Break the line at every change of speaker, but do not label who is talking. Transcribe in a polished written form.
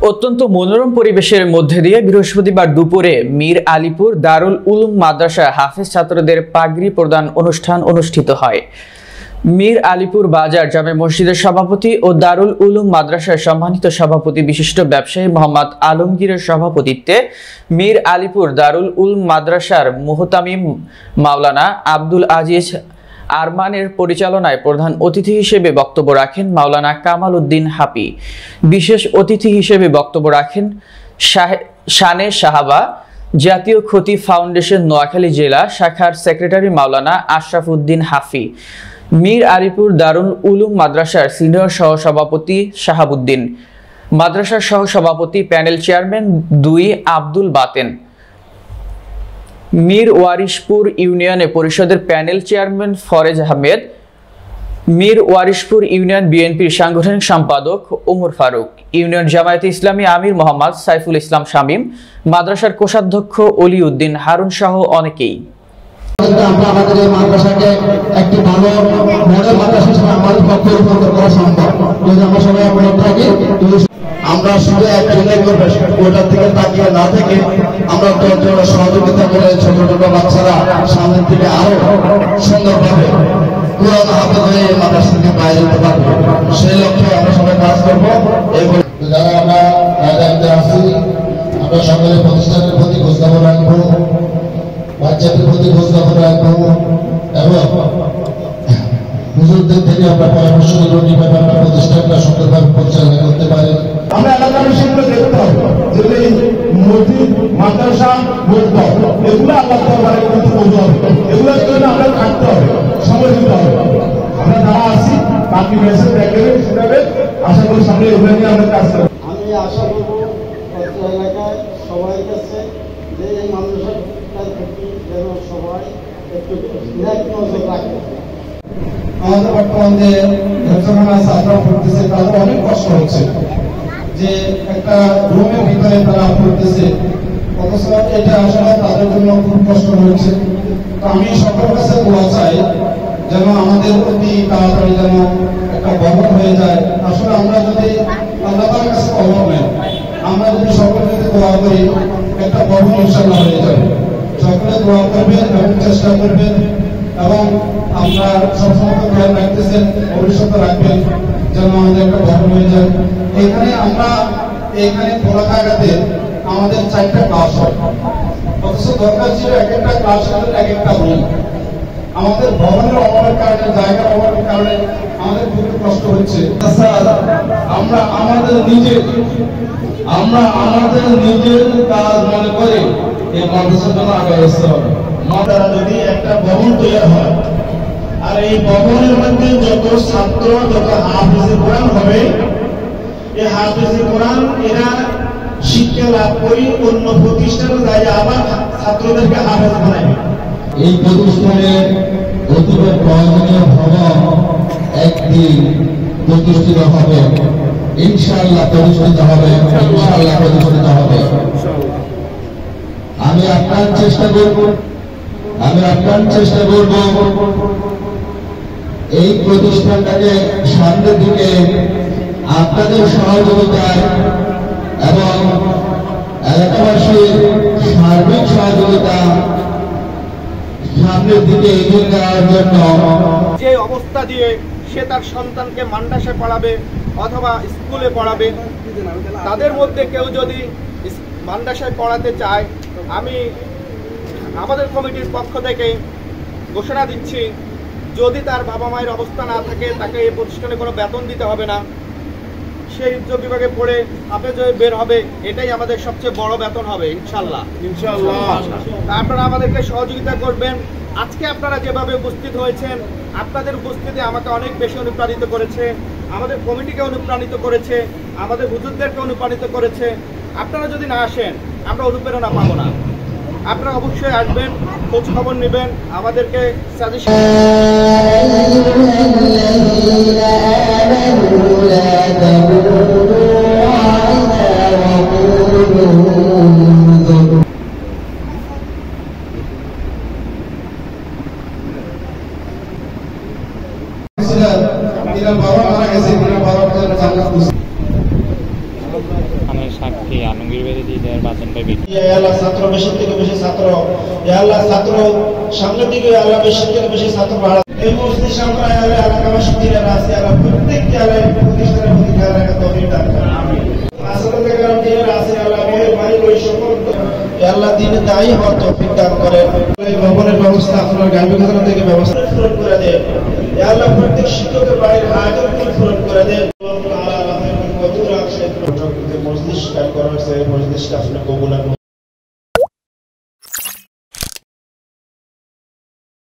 অত্যন্ত মনোরম পরিবেশের মধ্যে দিয়ে বৃহস্পতিবার দুপুরে মীর আলীপুর দারুল উলুম মাদ্রাসা হাফেজ ছাত্রদের পাগড়ি প্রদান অনুষ্ঠান অনুষ্ঠিত হয়। মীর আলীপুর বাজার জামে মসজিদের সভাপতি ও দারুল উলুম মাদ্রাসার সম্মানিত সভাপতি বিশিষ্ট ব্যবসায়ী মোহাম্মদ আলমগীরের সভাপতিত্বে মীর আলীপুর দারুল উলুম মাদ্রাসার মুহতামিম মাওলানা আব্দুল আজিজ আরমানের পরিচালনায় প্রধান অতিথি হিসেবে বক্তব্য রাখেন মাওলানা কামাল উদ্দিন হাপি। বিশেষ অতিথি হিসেবে বক্তব্য রাখেন শানে সাহাবা জাতীয় খতিব ফাউন্ডেশন নোয়াখালী জেলা শাখার সেক্রেটারি মাওলানা আশরাফ উদ্দিন হাফি, মীর আলীপুর দারুল উলুম মাদ্রাসার সিনিয়র সহসভাপতি শাহাবুদ্দিন, মাদ্রাসার সহসভাপতি প্যানেল চেয়ারম্যান 2 আব্দুল বাতেন, মীর ওয়ারিশপুর ইউনিয়নে পরিষদের panel chairman Forez Ahmed, Mir Warishpur union বিএনপির সাংগঠনিক সম্পাদক ওমর ফারুক, ইউনিয়ন জামায়াতে ইসলামী আমির মোহাম্মদ সাইফুল ইসলাম শামীম, মাদ্রাসার কোষাধ্যক্ষ অলি উদ্দিন হারুন সহ অনেকেই।
আমরা আমাদের এই মাদ্রাসাকে একটি ভালো মডেল মাদ্রাসা হিসেবে আমাদের পক্ষে রূপান্তর করা সম্ভব। যদি আমরা সবাই একমত থাকি, আমরা শুধু একজনের ওটার থেকে তাকিয়ে না থেকে আমরা দশজনের সহযোগিতা করে ছোট ছোট বাচ্চারা সামনের থেকে আরো সুন্দরভাবে কোরআন হাফেজ হয়ে এই মাদ্রাসা থেকে বাইরে যেতে পারবে, সেই লক্ষ্যে আমরা সবাই কাজ করবো। যারা আমরা আগামীতে আসি, আমরা সকলের প্রতিষ্ঠানের প্রতি খোঁজখবর রাখবো, বাচ্চাদের প্রতি খোঁজখবর রাখবো এবং হুজুরদের থেকে আমরা পরামর্শ নিব কিভাবে আমরা প্রতিষ্ঠানটা সুন্দরভাবে পরিচালনা করতে পারি। আমরা এলাকার বিষয়গুলো দেখতে হবে, যে মসজিদ, মাদ্রাসা, মসজিদ এগুলো আল্লাহ দরবারে কিন্তু বলতে হবে, এগুলোর জন্য আমরা থাকতে হবে, সময় দিতে হবে। আমরা যারা আছি বাকি মেসেজ দেখবেন, শুনাবেন, আশা করি সামনে এগুলো নিয়ে আমরা কাজ করব।
আমি আশা করবো এলাকায় সবাই কাছে যে এই মাদ্রাসাটার প্রতি যেন সবাই একটু নজর রাখে।
আমাদের বর্তমান যে ছাত্ররা পড়তেছে তাদের অনেক কষ্ট হচ্ছে, যে একটা রুমের ভিতরে তারা পড়তেছে, অথচ এটা আসলে তাদের জন্য খুব কষ্ট হচ্ছে। তো আমি সকলের কাছে দোয়া চাই যেন আমাদের অতি তাড়াতাড়ি যেন একটা ভবন হয়ে যায়। আসলে আমরা যদি আল্লাহ তাআলার কাছে অভাব নেই, আমরা যদি সকলে যদি দোয়া করি একটা ভবন ইনশাআল্লাহ হয়ে যাবে। সকলে দোয়া করবেন এবং চেষ্টা করবেন এবং আমরা সবসময় খেয়াল রাখতেছেন, ভবিষ্যতে রাখবেন যেন আমাদের একটা ভবন হয়ে যায়। এখানে খোলা জায়গাতে আমাদের 4টা ক্লাস হয়, অথচ দরকার ছিল এক একটা ক্লাসের এক একটা রুম। আমাদের ভবনের অভাবের কারণে, জায়গার অভাবের কারণে আমাদের খুব কষ্ট হচ্ছে। আমরা আমাদের নিজের কাজ মনে করে এই মাদ্রাসার জন্য আগে আসতে হবে। মাদ্রাসা যদি একটা ভবন তৈরি হয় আর এই ভবনের মধ্যে যত ছাত্র, যত হাফেজে কোরআন হবে, এই হাফেজে কোরআন এরা শিক্ষা লাভ করি অন্য প্রতিষ্ঠানে যায়, আবার ছাত্রদেরকে হাফেজ বানাবে। এই প্রতিষ্ঠানের অতীব প্রয়োজনীয় ভবন একদিন প্রতিষ্ঠিত হবে, ইনশাআল্লাহ প্রতিষ্ঠিত হবে, ইনশাআল্লাহ প্রতিষ্ঠিত হবে। আমি আপনার চেষ্টা করব এই প্রতিষ্ঠানটাকে সামনের দিকে আপনাদের সহযোগিতায় এবং এলাকাবাসীর সার্বিক সহযোগিতা সামনের দিকে এগিয়ে নেওয়ার জন্য।
যে অবস্থা দিয়ে সে তার সন্তানকে মাদ্রাসায় পড়াবে অথবা স্কুলে পড়াবে, তাদের মধ্যে কেউ যদি মাদ্রাসায় পড়াতে চায়, আমি আমাদের কমিটির পক্ষ থেকে ঘোষণা দিচ্ছি, যদি তার বাবা মায়ের অবস্থা না থাকে তাকে এই প্রতিষ্ঠানে কোনো বেতন দিতে হবে না। সেই উচ্চ বিভাগে পড়ে হাফেজ হয়ে বের হবে, এটাই আমাদের সবচেয়ে বড় বেতন হবে ইনশাআল্লাহ। আপনারা আমাদেরকে সহযোগিতা করবেন। আজকে আপনারা যেভাবে উপস্থিত হয়েছেন, আপনাদের উপস্থিতি আমাকে অনেক বেশি অনুপ্রাণিত করেছে, আমাদের কমিটিকে অনুপ্রাণিত করেছে, আমাদের হুজুরদেরকে অনুপ্রাণিত করেছে। আপনারা যদি না আসেন আমরা অনুপ্রেরণা পাবো না। আপনারা অবশ্যই আসবেন, খোঁজ খবর নেবেন, আমাদেরকে সাজেশন। বাবা মারা গেছে, বাবা
এখানে সাক্ষী আলমগীর বেদি দিদার বাঁচন ভাই
আল্লাহ ছাত্র বেশি থেকে বেশি ছাত্র আল্লাহ ছাত্র সামনের দিকে আল্লাহ বেশি থেকে বেশি ছাত্র বাড়া এই মসজিদ সামনে আল্লাহ এলাকাবাসী যারা আছে আল্লাহ প্রত্যেককে আল্লাহ প্রতিষ্ঠানের প্রতি খেয়াল রাখা তৌফিক দান করুন আমিন আসলে কারণ যারা আছে আল্লাহ মেহেরবানি করে সকল আল্লাহ দিনে দায়ী হওয়ার তৌফিক দান করেন এই ভবনের ব্যবস্থা আপনার গাইবান্ধা থেকে ব্যবস্থা পূরণ করে দেন আল্লাহ প্রত্যেক শিক্ষকের বাড়ির হাজত পূরণ করে দেন আল্লাহ কত রাখছে মসজিদ কাজ করা হয়েছে মসজিদটা আপনি কবুল